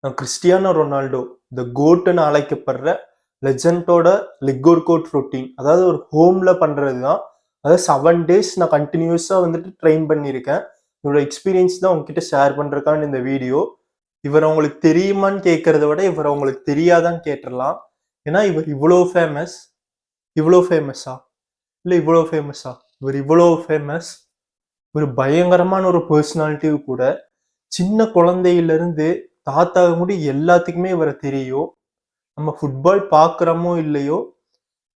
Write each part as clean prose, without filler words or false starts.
Cristiano Ronaldo த கோட்டுன்னு அழைக்கப்படுற லெஜண்டோட leg work out routine, அதாவது ஒரு ஹோம்ல பண்றது தான். அதாவது 7 days நான் கண்டினியூஸா வந்துட்டு ட்ரெயின் பண்ணியிருக்கேன். என்னோட எக்ஸ்பீரியன்ஸ் தான் உங்ககிட்ட ஷேர் பண்றதுக்கான இந்த வீடியோ. இவர் உங்களுக்கு தெரியுமான்னு கேட்கறத விட இவர் உங்களுக்கு தெரியாதான்னு கேட்டுடலாம். ஏன்னா இவர் இவ்வளோ ஃபேமஸா இல்லை இவ்வளோ ஃபேமஸா இவர் இவ்வளோ ஃபேமஸ். ஒரு பயங்கரமான ஒரு பர்சனாலிட்டி கூட. சின்ன குழந்தையிலிருந்து தாத்தா முடி எல்லாத்துக்குமே இவரை தெரியும். நம்ம ஃபுட்பால் பார்க்குறோமோ இல்லையோ,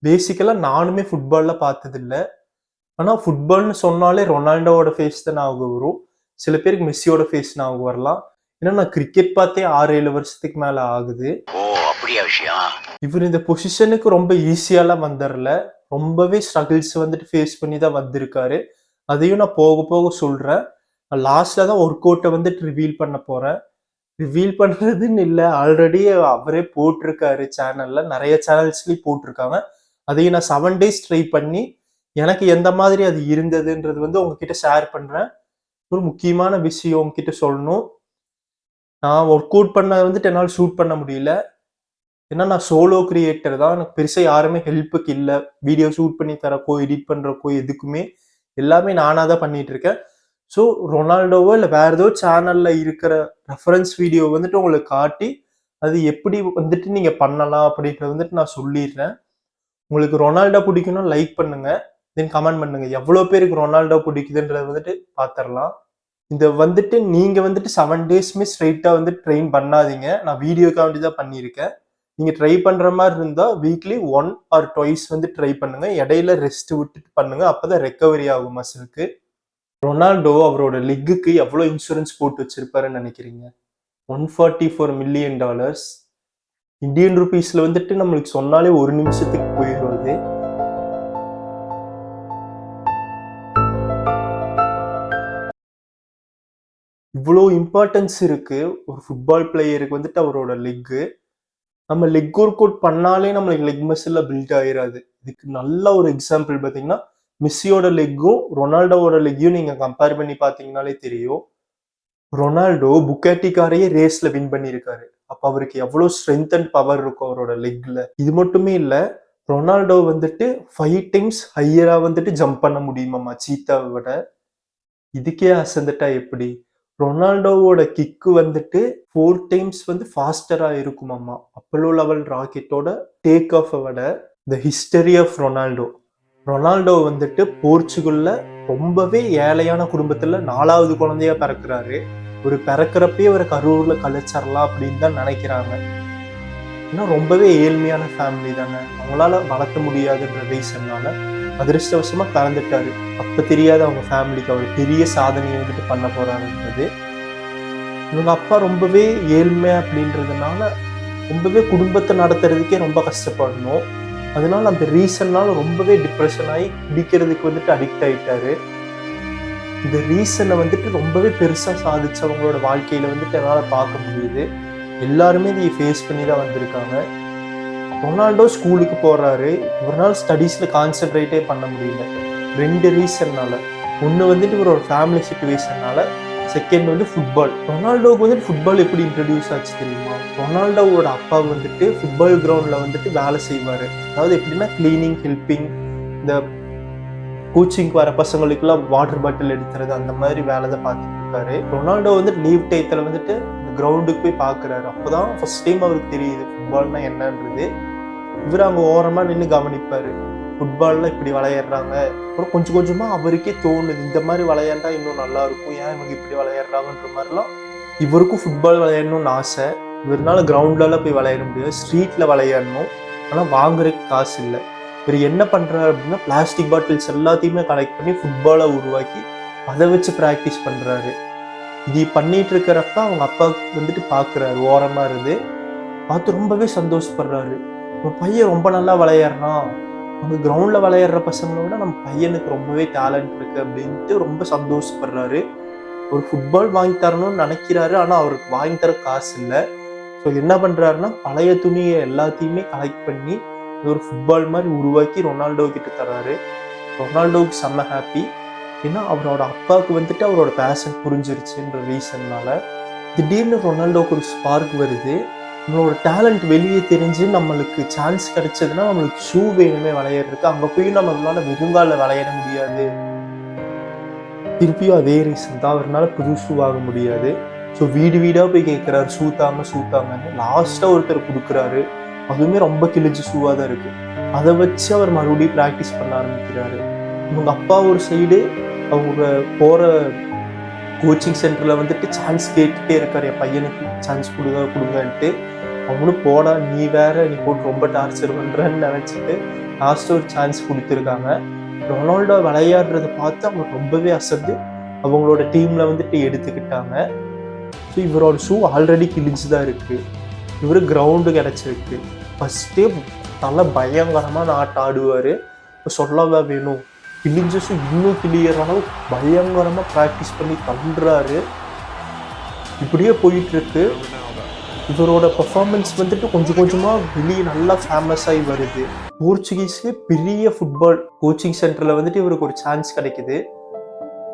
பேசிக்கலா நானுமே ஃபுட்பால்ல பார்த்ததில்ல. ஆனா ஃபுட்பால்னு சொன்னாலே ரொனால்டோவோட ஃபேஸ் தான் ஞாபகம் வரும். சில பேருக்கு மெஸ்ஸியோட ஃபேஸ் ஞாபகம் வரலாம். ஏன்னா நான் கிரிக்கெட் பார்த்தே 6-7 வருஷத்துக்கு மேல ஆகுது. ஓ, அப்படியா விஷயம்? இவர் இந்த பொசிஷனுக்கு ரொம்ப ஈஸியாலாம் வந்துரல. ரொம்பவே ஸ்ட்ரகிள்ஸ் வந்துட்டு ஃபேஸ் பண்ணி தான் வந்திருக்காரு. அதையும் நான் போக போக சொல்றேன். நான் லாஸ்ட்ல தான் ஒர்க் அவுட்ட வந்துட்டு ரிவீல் பண்ண போறேன். ரிவீல் பண்றதுன்னு இல்ல, ஆல்ரெடி அவரே போட்டிருக்காரு சேனல்ல. நிறைய சேனல்ஸ்லயும் போட்டிருக்காங்க. அதையும் நான் 7 days ட்ரை பண்ணி எனக்கு எந்த மாதிரி அது இருந்ததுன்றது வந்து உங்ககிட்ட ஷேர் பண்றேன். ஒரு முக்கியமான விஷயம் உங்ககிட்ட சொல்லணும். நான் ஒர்க் அவுட் பண்ண வந்துட்டு என்னால ஷூட் பண்ண முடியல. ஏன்னா நான் சோலோ கிரியேட்டர் தான். எனக்கு பெருசா யாருமே ஹெல்ப்புக்கு இல்ல. வீடியோ ஷூட் பண்ணி தரக்கோ, எடிட் பண்றக்கோ எதுக்குமே எல்லாமே நானா தான் பண்ணிட்டு இருக்கேன். ஸோ ரொனால்டோவோ இல்ல வேற ஏதோ சேனல்ல இருக்கிற ரெஃபரன்ஸ் வீடியோ வந்துட்டு உங்களுக்கு காட்டி, அது எப்படி வந்துட்டு நீங்க பண்ணலாம் அப்படின்றத வந்துட்டு நான் சொல்லிடுறேன். உங்களுக்கு ரொனால்டோ பிடிக்கும்னா லைக் பண்ணுங்க. தென் கமெண்ட் பண்ணுங்க. எவ்வளோ பேருக்கு ரொனால்டோ பிடிக்குதுன்றத வந்துட்டு பார்த்துரலாம். இந்த வந்துட்டு நீங்க வந்துட்டு 7 டேஸ்மே ஸ்ட்ரெயிட்டா வந்து ட்ரெயின் பண்ணாதீங்க. நான் வீடியோக்காண்டி தான் பண்ணியிருக்கேன். நீங்க ட்ரை பண்ற மாதிரி இருந்தா வீக்லி 1 ஆர் 2 வந்து ட்ரை பண்ணுங்க. இடையில ரெஸ்ட் விட்டுட்டு பண்ணுங்க. அப்பதான் ரெக்கவரி ஆகும் மசிலுக்கு. ரொனால்டோ அவரோட லெக்குக்கு எவ்வளவு இன்சூரன்ஸ் போட்டு வச்சிருப்பாருன்னு நினைக்கிறீங்க? $144 million. இந்தியன் ருபீஸ்ல வந்துட்டு நம்மளுக்கு சொன்னாலே ஒரு நிமிஷத்துக்கு போயிடுவது. இவ்வளோ இம்பார்ட்டன்ஸ் இருக்கு ஒரு ஃபுட்பால் பிளேயருக்கு வந்துட்டு அவரோட லெக்கு. நம்ம லெக் ஒர்க் அவுட் பண்ணாலே நம்மளுக்கு லெக் மசில்ல பில்ட் ஆயிராது. இதுக்கு நல்ல ஒரு எக்ஸாம்பிள் பார்த்தீங்கன்னா, மெஸ்ஸியோட லெக்கும் ரொனால்டோவோட லெக்கையும் நீங்க கம்பேர் பண்ணி பார்த்தீங்கன்னாலே தெரியும். ரொனால்டோ புக்காட்டி காரையே ரேஸ்ல வின் பண்ணியிருக்காரு. அப்ப அவருக்கு எவ்வளவு ஸ்ட்ரென்த் அண்ட் பவர் இருக்கும் அவரோட லெக்ல. இது மட்டுமே இல்ல, ரொனால்டோ வந்துட்டு 5 times ஹையரா வந்துட்டு ஜம்ப் பண்ண முடியுமாமா சீத்தாவை விட. இதுக்கே அசந்துட்டா எப்படி? ரொனால்டோவோட கிக்கு வந்துட்டு 4 times வந்து ஃபாஸ்டரா இருக்குமாமா. அப்போலோ லெவல் ராக்கெட்டோட டேக் ஆஃபை விட. The history of Ronaldo. Ronaldo வந்துட்டு போர்ச்சுகல்ல ரொம்பவே ஏழையான குடும்பத்துல 4வது குழந்தையா பிறக்கிறாரு. ஒரு பிறக்கிறப்பயே ஒரு கரூர்ல கழிச்சிடலாம் அப்படின்னு தான் நினைக்கிறாங்க. ஏன்னா ரொம்பவே ஏழ்மையான ஃபேமிலி தானே, அவங்களால வளர்த்த முடியாதுன்ற ரீசன்னால அதிர்ஷ்டவசமா பிறந்துட்டாரு. அப்ப தெரியாத அவங்க ஃபேமிலிக்கு அவர் பெரிய சாதனையை வந்துட்டு பண்ண போறாருன்றது. இவங்க அப்பா ரொம்பவே ஏழ்மை அப்படின்றதுனால ரொம்பவே குடும்பத்தை நடத்துறதுக்கே ரொம்ப கஷ்டப்படணும். அதனால அந்த ரீசன்னால ரொம்பவே டிப்ரெஷன் ஆகி குடிக்கிறதுக்கு வந்துட்டு அடிக்ட் ஆயிட்டாரு. இந்த ரீசனை வந்துட்டு ரொம்பவே பெருசா சாதிச்சவங்களோட வாழ்க்கையில வந்துட்டு என்னால பார்க்க முடியுது. எல்லாருமே இதை ஃபேஸ் பண்ணி தான் வந்திருக்காங்க. ரொனால்டோ ஸ்கூலுக்கு போறாரு. இவரால் ஸ்டடீஸ்ல கான்சென்ட்ரேட்டே பண்ண முடியல. 2 ரீசன்னால. ஒன்று வந்துட்டு இவரோட ஃபேமிலி சிச்சுவேஷன்னால, செகண்ட் வந்து ஃபுட்பால். ரொனால்டோவுக்கு வந்துட்டு ஃபுட்பால் எப்படி இன்ட்ரடியூஸ் ஆச்சு தெரியுமா? ரொனால்டோவோட அப்பா வந்துட்டு ஃபுட்பால் கிரவுண்ட்ல வந்துட்டு வேலை செய்வாரு. அதாவது எப்படின்னா கிளீனிங், ஹெல்பிங், இந்த கோச்சிங்க்கு வர பசங்களுக்குலாம் வாட்டர் பாட்டில் எடுத்துறது அந்த மாதிரி வேலை தான் பார்த்துட்டு இருக்காரு. ரொனால்டோ வந்துட்டு லீவ் டயத்துல வந்துட்டு இந்த கிரவுண்டுக்கு போய் பார்க்குறாரு. அப்போதான் ஃபர்ஸ்ட் டைம் அவருக்கு தெரியுது ஃபுட்பால்னா என்னன்றது. இவர் அங்கே ஓரமா நின்று கவனிப்பாரு. ஃபுட்பால்ல இப்படி விளையாடுறாங்க. அப்புறம் கொஞ்சம் கொஞ்சமா அவருக்கே தோணுது இந்த மாதிரி விளையாண்டா இன்னும் நல்லா இருக்கும், ஏன் இவங்க இப்படி விளையாடுறாங்கன்ற மாதிரிலாம். இவருக்கும் ஃபுட்பால் விளையாடணும்னு ஆசை. இவருனால கிரவுண்ட்லலாம் போய் விளையாட முடியாது, ஸ்ட்ரீட்ல விளையாடணும். ஆனால் வாங்குறதுக்கு காசு இல்லை. இவர் என்ன பண்றாரு அப்படின்னா, பிளாஸ்டிக் பாட்டில்ஸ் எல்லாத்தையுமே கலெக்ட் பண்ணி ஃபுட்பாலை உருவாக்கி அதை வச்சு ப்ராக்டிஸ் பண்றாரு. இது பண்ணிட்டு இருக்கிறப்ப அவங்க அப்பா வந்துட்டு பாக்குறாரு ஓரமா இருந்து. பார்த்து ரொம்பவே சந்தோஷப்படுறாரு. நம்ம பையன் ரொம்ப நல்லா விளையாடுறான், அவங்க கிரவுண்ட்ல விளையாடுற பசங்களை விட நம்ம பையனுக்கு ரொம்பவே டேலண்ட் இருக்கு அப்படின்ட்டு ரொம்ப சந்தோஷப்படுறாரு. ஒரு ஃபுட்பால் வாங்கி தரணும்னு நினைக்கிறாரு. ஆனா அவருக்கு வாங்கி தர காசு இல்லை. ஸோ என்ன பண்றாருன்னா, பழைய துணியை எல்லாத்தையுமே கலெக்ட் பண்ணி ஒரு ஃபுட்பால் மாதிரி உருவாக்கி ரொனால்டோ கிட்ட தராரு. ரொனால்டோவுக்கு செம்ம ஹாப்பி. ஏன்னா அவரோட அப்பாவுக்கு வந்துட்டு அவரோட பேஷன் புரிஞ்சிருச்சுன்ற ரீசன்னால. திடீர்னு ரொனால்டோக்கு ஒரு ஸ்பார்க் வருது. நம்மளோட டேலண்ட் வெளியே தெரிஞ்சு நம்மளுக்கு சான்ஸ் கிடைச்சதுன்னா நம்மளுக்கு ஷூ வேணுமே விளையாடுறதுக்கு. அங்க போய் நம்மளால வெறுங்கால விளையாட முடியாது. திருப்பியும் அதே ரீசன் தான், அவர்னால புது ஷூ வாங்க முடியாது. ஸோ வீடு வீடா போய் கேட்குறாரு, ஷூ தாங்க ஷூ தாங்கன்னு. லாஸ்டா ஒருத்தர் கொடுக்குறாரு. அதுவுமே ரொம்ப கிழிஞ்ச ஷூவா தான் இருக்கு. அதை வச்சு அவர் மறுபடியும் ப்ராக்டிஸ் பண்ண ஆரம்பிக்கிறாரு. இவங்க அப்பா ஒரு சைடு அவங்க போற கோச்சிங் சென்டர்ல வந்துட்டு சான்ஸ் கேட்டுட்டே இருக்காரு, என் பையனுக்கு சான்ஸ் கொடுங்க கொடுங்கன்ட்டு. அவனும் போடா நீ வேற, நீ போட்டு ரொம்ப டார்ச்சர் பண்றன்னு நினைச்சிட்டு லாஸ்ட் ஒரு சான்ஸ் கொடுத்துருக்காங்க. ரொனால்டோ விளையாடுறத பார்த்து அவங்க ரொம்பவே அசந்து அவங்களோட டீம்ல வந்துட்டு எடுத்துக்கிட்டாங்க. ஸோ இவரோட ஷூ ஆல்ரெடி கிழிஞ்சுதான் இருக்கு. இவரு கிரவுண்டு கிடைச்சிருக்கு. ஃபர்ஸ்டே நல்லா பயங்கரமா நாட்டு ஆடுவாரு. இப்போ சொல்லவா வேணும், கிழிஞ்ச ஷூ இன்னும் கிளியர் அளவு பயங்கரமா ப்ராக்டிஸ் பண்ணி பண்றாரு. இப்படியே போயிட்டு இருக்கு. இவரோட பெர்ஃபார்மன்ஸ் வந்துட்டு கொஞ்சம் கொஞ்சமா வெளியே நல்லா ஃபேமஸ் ஆகி வருது. போர்ச்சுகீஸ்ல பெரிய ஃபுட்பால் கோச்சிங் சென்டர்ல வந்துட்டு இவருக்கு ஒரு சான்ஸ் கிடைக்குது.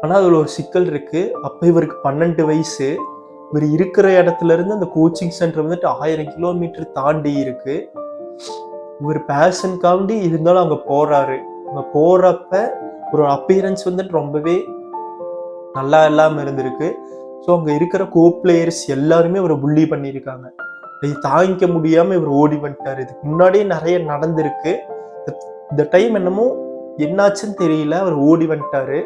ஆனா அதுல ஒரு சிக்கல் இருக்கு. அப்ப இவருக்கு 12 வயசு. இவர் இருக்கிற இடத்துல இருந்து அந்த கோச்சிங் சென்டர் வந்துட்டு 1000 கிலோமீட்டர் தாண்டி இருக்கு. இவர் பேஷனுக்காண்டி இருந்தாலும் அங்க போறாரு. அங்க போறப்ப ஒரு அப்பியரன்ஸ் வந்துட்டு ரொம்பவே நல்லா இல்லாம இருந்திருக்கு. ஸோ அங்க இருக்கிற கோ பிளேயர்ஸ் எல்லாருமே அவரை புள்ளி பண்ணியிருக்காங்க. இதை தாங்கிக்க முடியாம இவர் ஓடி வந்துட்டாரு. இதுக்கு முன்னாடியே நிறைய நடந்திருக்கு. இந்த டைம் என்னமோ என்னாச்சுன்னு தெரியல, அவர் ஓடி வந்துட்டாரு.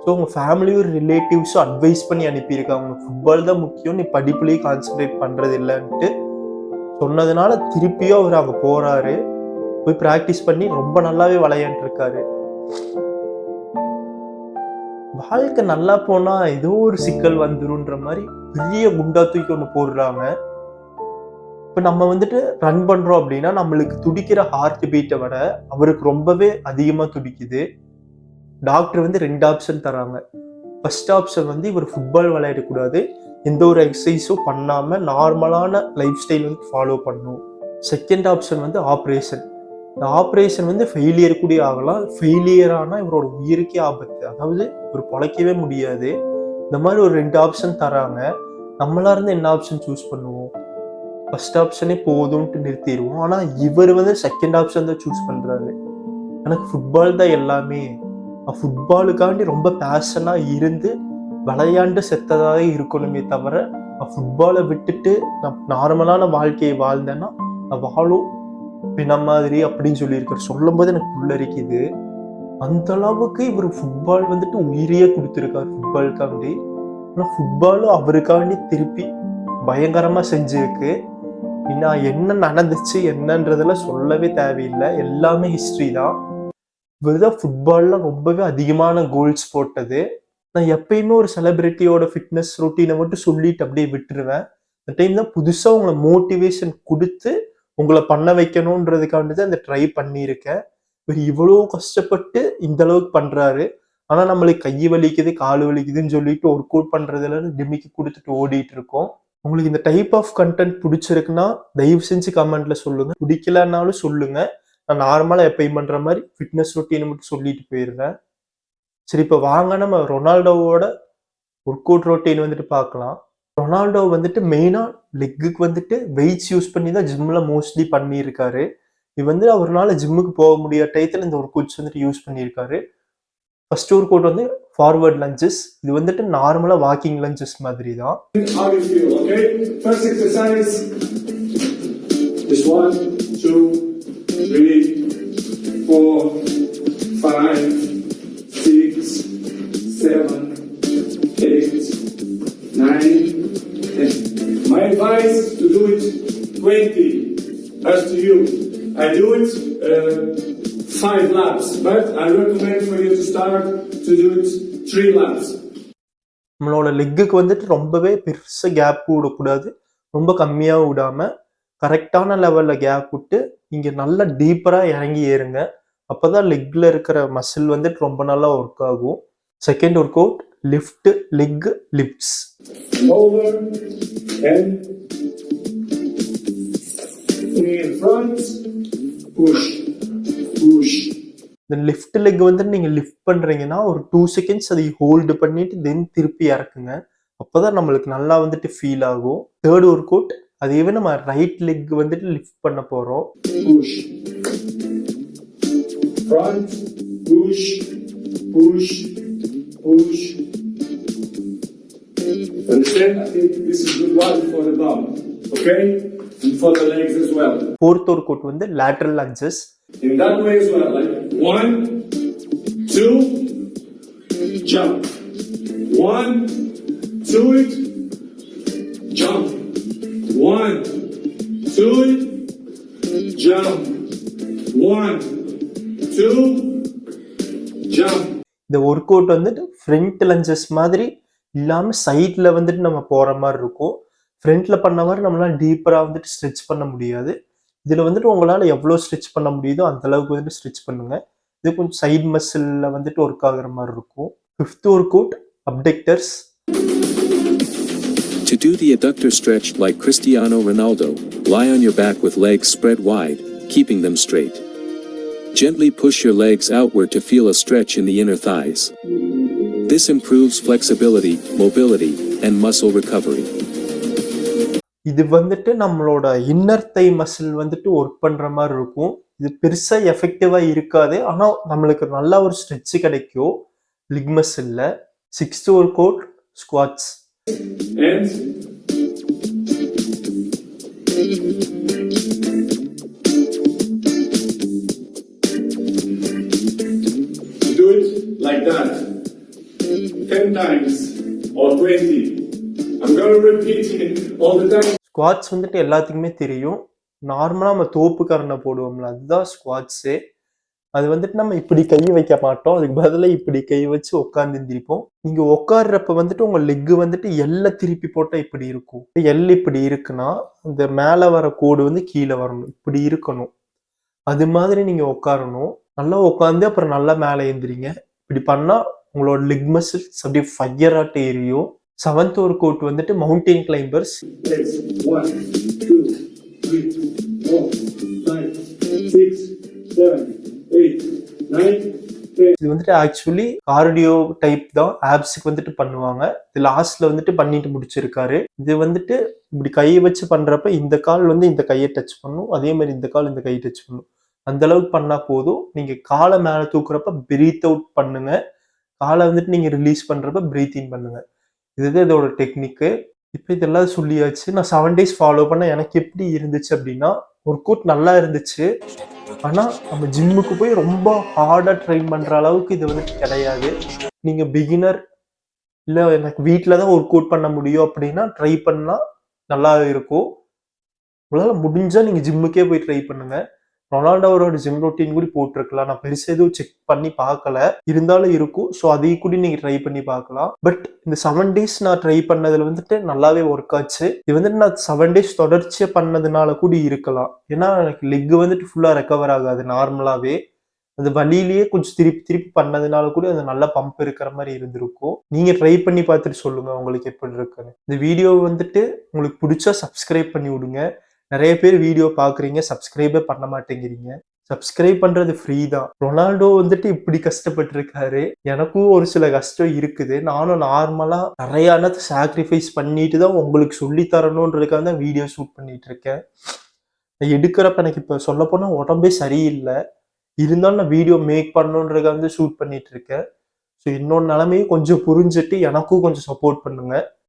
ஸோ உங்க ஃபேமிலியும் ரிலேட்டிவ்ஸும் அட்வைஸ் பண்ணி அனுப்பியிருக்காங்க, உங்களுக்கு ஃபுட்பால் தான் முக்கியம், நீ படிப்புலேயே கான்சென்ட்ரேட் பண்றது இல்லைன்ட்டு சொன்னதுனால திருப்பியும் அவர் அங்க போறாரு. போய் ப்ராக்டிஸ் பண்ணி ரொம்ப நல்லாவே விளையாண்டுருக்காரு. வாழ்க்கை நல்லா போனா ஏதோ ஒரு சிக்கல் வந்துருன்ற மாதிரி பெரிய குண்டா தூக்கி ஒன்று போடுறாங்க. இப்ப நம்ம வந்துட்டு ரன் பண்றோம் அப்படின்னா நம்மளுக்கு துடிக்கிற ஹார்ட் பீட்டை விட அவருக்கு ரொம்பவே அதிகமா துடிக்குது. டாக்டர் வந்து 2 ஆப்ஷன் தராங்க. ஃபர்ஸ்ட் ஆப்ஷன் வந்து இவர் ஃபுட்பால் விளையாடக்கூடாது, எந்த ஒரு எக்ஸசைஸும் பண்ணாம நார்மலான லைஃப் ஸ்டைல் வந்து ஃபாலோ பண்ணணும். செகண்ட் ஆப்ஷன் வந்து ஆப்ரேஷன். இந்த ஆப்ரேஷன் வந்து ஃபெயிலியர் கூட ஆகலாம். ஃபெயிலியர் ஆனால் இவரோட உயிருக்கே ஆபத்து, அதாவது இவர் பொழைக்கவே முடியாது. இந்த மாதிரி ஒரு 2 ஆப்ஷன் தராங்க. நம்மளா இருந்து என்ன ஆப்ஷன் சூஸ் பண்ணுவோம்? ஃபர்ஸ்ட் ஆப்ஷனே போதும்ட்டு நிறுத்திடுவோம். ஆனா இவர் வந்து செகண்ட் ஆப்ஷன் தான் சூஸ் பண்றாரு. எனக்கு ஃபுட்பால் தான் எல்லாமே, ஃபுட்பாலுக்காண்டி ரொம்ப பேஷனா இருந்து விளையாண்டு செத்ததாக இருக்கணுமே தவிர ஃபுட்பாலை விட்டுட்டு நான் நார்மலான வாழ்க்கையை வாழ்ந்தேன்னா நான் வாழும் பிணம் மாதிரி அப்படின்னு சொல்லியிருக்காரு. சொல்லும் போது எனக்கு புல்லரிக்குது. அந்த அளவுக்கு இவர் ஃபுட்பால் வந்துட்டு உயிரியே கொடுத்துருக்காரு ஃபுட்பாலுக்காண்டி. ஆனா ஃபுட்பாலும் அவருக்காண்டி திருப்பி பயங்கரமா செஞ்சிருக்கு. இன்னும் என்ன நடந்துச்சு என்னன்றதெல்லாம் சொல்லவே தேவையில்லை, எல்லாமே ஹிஸ்டரி தான். இவர்தான் ஃபுட்பால்ல ரொம்பவே அதிகமான கோல்ஸ் போட்டது. நான் எப்பயுமே ஒரு செலிபிரிட்டியோட ஃபிட்னஸ் ரொட்டீனை மட்டும் சொல்லிட்டு அப்படியே விட்டுருவேன். இந்த டைம் தான் புதுசா உங்களை மோட்டிவேஷன் கொடுத்து உங்களை பண்ண வைக்கணும்ன்றதுக்காண்டி தான் இந்த ட்ரை பண்ணியிருக்கேன். இவர் இவ்வளோ கஷ்டப்பட்டு இந்த அளவுக்கு பண்றாரு. ஆனா நம்மளுக்கு கை வலிக்குது கால் வலிக்குதுன்னு சொல்லிட்டு ஒர்க் அவுட் பண்றதுல டிமிக்கி கொடுத்துட்டு ஓடிட்டு இருக்கோம். உங்களுக்கு இந்த டைப் ஆஃப் கண்டென்ட் பிடிச்சிருக்குன்னா தயவு செஞ்சு கமெண்ட்ல சொல்லுங்க. பிடிக்கலன்னாலும் சொல்லுங்க. நான் நார்மலா எப்பயும் பண்ற மாதிரி ஃபிட்னஸ் ரொட்டீனை மட்டும் சொல்லிட்டு போயிடுறேன். சரி, இப்போ வாங்க நம்ம ரொனால்டோவோட ஒர்க் அவுட் ரொட்டீன் வந்துட்டு பார்க்கலாம். ரொனால்டோ வந்துட்டு மெயினா லெக்குக்கு வந்துட்டு வெயிட்ஸ் யூஸ் பண்ணி தான் ஜிம்ல மோஸ்ட்லி பண்ணியிருக்காரு. இது வந்து அவரால் ஜிம்முக்கு போக முடியாத டயத்தில் இந்த ஒர்க் அவுட்ஸ் வந்துட்டு யூஸ் பண்ணியிருக்காரு. ஃபர்ஸ்ட் ஒர்க் அவுட் வந்து ஃபார்வர்ட் லஞ்சஸ். இது வந்துட்டு நார்மலா வாக்கிங் லஞ்சஸ் மாதிரி தான். My advice to do it 20. As to you, I do it 5 laps, but I recommend for you to start to do it 3 laps. நம்மளோட லெக்குக்கு வந்துட்டு ரொம்பவே பெருசா கேப் விடக்கூடாது, ரொம்ப கம்மியாக விடாம கரெக்டான லெவல்ல கேப் விட்டு இங்க நல்லா டீப்பரா இறங்கி ஏறுங்க. அப்பதான் லெக்ல இருக்கிற மசில் வந்துட்டு ரொம்ப நல்லா ஒர்க் ஆகும். Second work out lift leg lips. Over and in front, push, push. இந்த லிஃப்ட் லெக் வந்து நீங்க லிஃப்ட் பண்றீங்கன்னா ஒரு 2 செகண்ட்ஸ் அதை ஹோல்டு பண்ணிட்டு தென் திருப்பி இறக்குங்க. அப்பதான் நம்மளுக்கு நல்லா வந்துட்டு ஃபீல் ஆகும். தேர்ட் ஒர்க் அவுட், அதுவே நம்ம ரைட் லெக் வந்துட்டு லிஃப்ட் பண்ண போறோம். push, front, push, push, push. Understand? I think this is good one for the bum, okay? And for the legs as well. Fourth workout வந்து lateral lunges. In that way as well, like 1, 2, jump. 1, 2 it, jump. 1, 2 it, jump. 1, 2, jump. இந்த work out வந்துட்டு front lunges மாதிரி இல்லாம சைட்ல வந்துட்டு நம்ம போற மாதிரி இருக்கும். ஃப்ரண்ட்ல பண்ண மாதிரி நம்மளால டீப்பரா வந்துட்டு ஸ்ட்ரெச் பண்ண முடியாது. இதுல வந்துட்டு உங்களால எவ்வளவு ஸ்ட்ரெச் பண்ண முடியுதோ அந்த அளவுக்கு வந்துட்டு ஸ்ட்ரெச் பண்ணுங்க. இது கொஞ்சம் சைட் மசில்ல வந்துட்டு ஒர்க் ஆகுற மாதிரி இருக்கும். Fifth workout abductors. To do the adductor stretch like Cristiano Ronaldo, lie on your back with legs spread wide, keeping them straight. Gently push your legs outward to feel a stretch in the inner thighs. This improves flexibility, mobility, and muscle recovery. இது வந்துட்டு நம்மளோட inner தை muscle வந்துட்டு work பண்ற மாதிரி இருக்கும். இது பெருசா எஃபெக்டிவா இருக்காது, ஆனா நம்மளுக்கு நல்ல ஒரு ஸ்ட்ரெச் கிடைக்கும் லிக் மசில்ல. Sixth workout squats. And do it like that 10 times or 20. I'm going to repeat it all the time. Squads வந்துட்டு எல்லாத்துக்குமே தெரியும். நார்மலா நம்ம தோப்பு கரணை போடுவோம்ல, அதுதான் ஸ்குவாட்ஸு. அது வந்துட்டு நம்ம இப்படி கை வைக்க மாட்டோம், அதுக்கு பதிலாக இப்படி கை வச்சு உட்காந்து எந்திரிப்போம். நீங்க உட்கார்றப்ப வந்துட்டு உங்க லெக் வந்துட்டு எல்ல திருப்பி போட்டா இப்படி இருக்கும். எல் இப்படி இருக்குன்னா அந்த மேல வர கோடு வந்து கீழே வரணும், இப்படி இருக்கணும். அது மாதிரி நீங்க உட்காரணும். நல்லா உட்காந்து அப்புறம் நல்லா மேலே எந்திரிங்க. இப்படி பண்ணா உங்களோட லெக் மசில்ஸ் அப்படியே ஃபயர் ஆட்டு எரியும். செவன்த் ஒர்க் அவுட் வந்துட்டு மவுண்டைன் கிளைம்பர்ஸ். Legs 1, 2, 3, 4, 5, 6, 7, 8, 9, 10. இது வந்துட்டு ஆக்சுவலி கார்டியோ டைப் தான், ஆப்ஸுக்கு வந்துட்டு பண்ணுவாங்க. இது லாஸ்ட்ல வந்துட்டு பண்ணிட்டு முடிச்சிருக்காரு. இது வந்துட்டு இப்படி கையை வச்சு பண்றப்ப இந்த கால் வந்து இந்த கையை டச் பண்ணும், அதே மாதிரி இந்த கால் இந்த கையை டச் பண்ணும். அந்த அளவுக்கு பண்ணா போதும். நீங்க காலை மேல தூக்குறப்ப பிரீத் அவுட் பண்ணுங்க, காலை வந்துட்டு நீங்க ரிலீஸ் பண்றப்ப பிரீத் இன் பண்ணுங்க. இதுதான் இதோட டெக்னிக்கு. இப்போ இதெல்லாம் சொல்லியாச்சு. நான் 7 டேஸ் ஃபாலோ பண்ண எனக்கு எப்படி இருந்துச்சு அப்படின்னா, ஒர்க் அவுட் நல்லா இருந்துச்சு. ஆனா நம்ம ஜிம்முக்கு போய் ரொம்ப ஹார்டா ட்ரெயின் பண்ற அளவுக்கு இது வந்துட்டு கிடையாது. நீங்க பிகினர் இல்ல எனக்கு வீட்டில தான் ஒர்க் அவுட் பண்ண முடியும் அப்படின்னா ட்ரை பண்ணா நல்லா இருக்கும். உங்களால முடிஞ்சா நீங்க ஜிம்முக்கே போய் ட்ரை பண்ணுங்க. ரொனால்டோவோட ஜிம் ரொட்டீன் கூட போட்டிருக்கலாம். நான் பெருசா எதுவும் செக் பண்ணி பார்க்கல, இருந்தாலும் இருக்கும். ஸோ அதையும் கூட நீங்க ட்ரை பண்ணி பார்க்கலாம். பட் இந்த 7 டேஸ் நான் ட்ரை பண்ணதுல வந்துட்டு நல்லாவே ஒர்க் ஆச்சு. இது வந்துட்டு நான் 7 டேஸ் தொடர்ச்சியா பண்ணதுனால கூட இருக்கலாம். ஏன்னா எனக்கு லெக் வந்துட்டு ஃபுல்லா ரெக்கவர் ஆகாது நார்மலாவே. அது வலியிலேயே கொஞ்சம் திருப்பி திருப்பி பண்ணதுனால கூட அது நல்ல பம்ப் இருக்கிற மாதிரி இருந்திருக்கும். நீங்க ட்ரை பண்ணி பார்த்துட்டு சொல்லுங்க உங்களுக்கு எப்படி இருக்குன்னு. இந்த வீடியோ வந்துட்டு உங்களுக்கு பிடிச்சா சப்ஸ்கிரைப் பண்ணி விடுங்க. நிறைய பேர் வீடியோ பாக்குறீங்க, சப்ஸ்கிரைபே பண்ண மாட்டேங்கிறீங்க. சப்ஸ்கிரைப் பண்றது ஃப்ரீ தான். ரொனால்டோ வந்துட்டு இப்படி கஷ்டப்பட்டு இருக்காரு, எனக்கும் ஒரு சில கஷ்டம் இருக்குது. நானும் நார்மலா நிறைய சாக்ரிஃபைஸ் பண்ணிட்டு தான் உங்களுக்கு சொல்லி தரணுன்றதுக்காக தான் வீடியோ ஷூட் பண்ணிட்டு இருக்கேன். எடுக்கிறப்ப எனக்கு இப்ப சொல்ல போனா உடம்பே சரியில்லை, இருந்தாலும் நான் வீடியோ மேக் பண்ணணுன்றதுக்காக ஷூட் பண்ணிட்டு இருக்கேன். ஸோ என்னோட நிலைமையும் கொஞ்சம் புரிஞ்சுட்டு எனக்கும் கொஞ்சம் சப்போர்ட் பண்ணுங்க.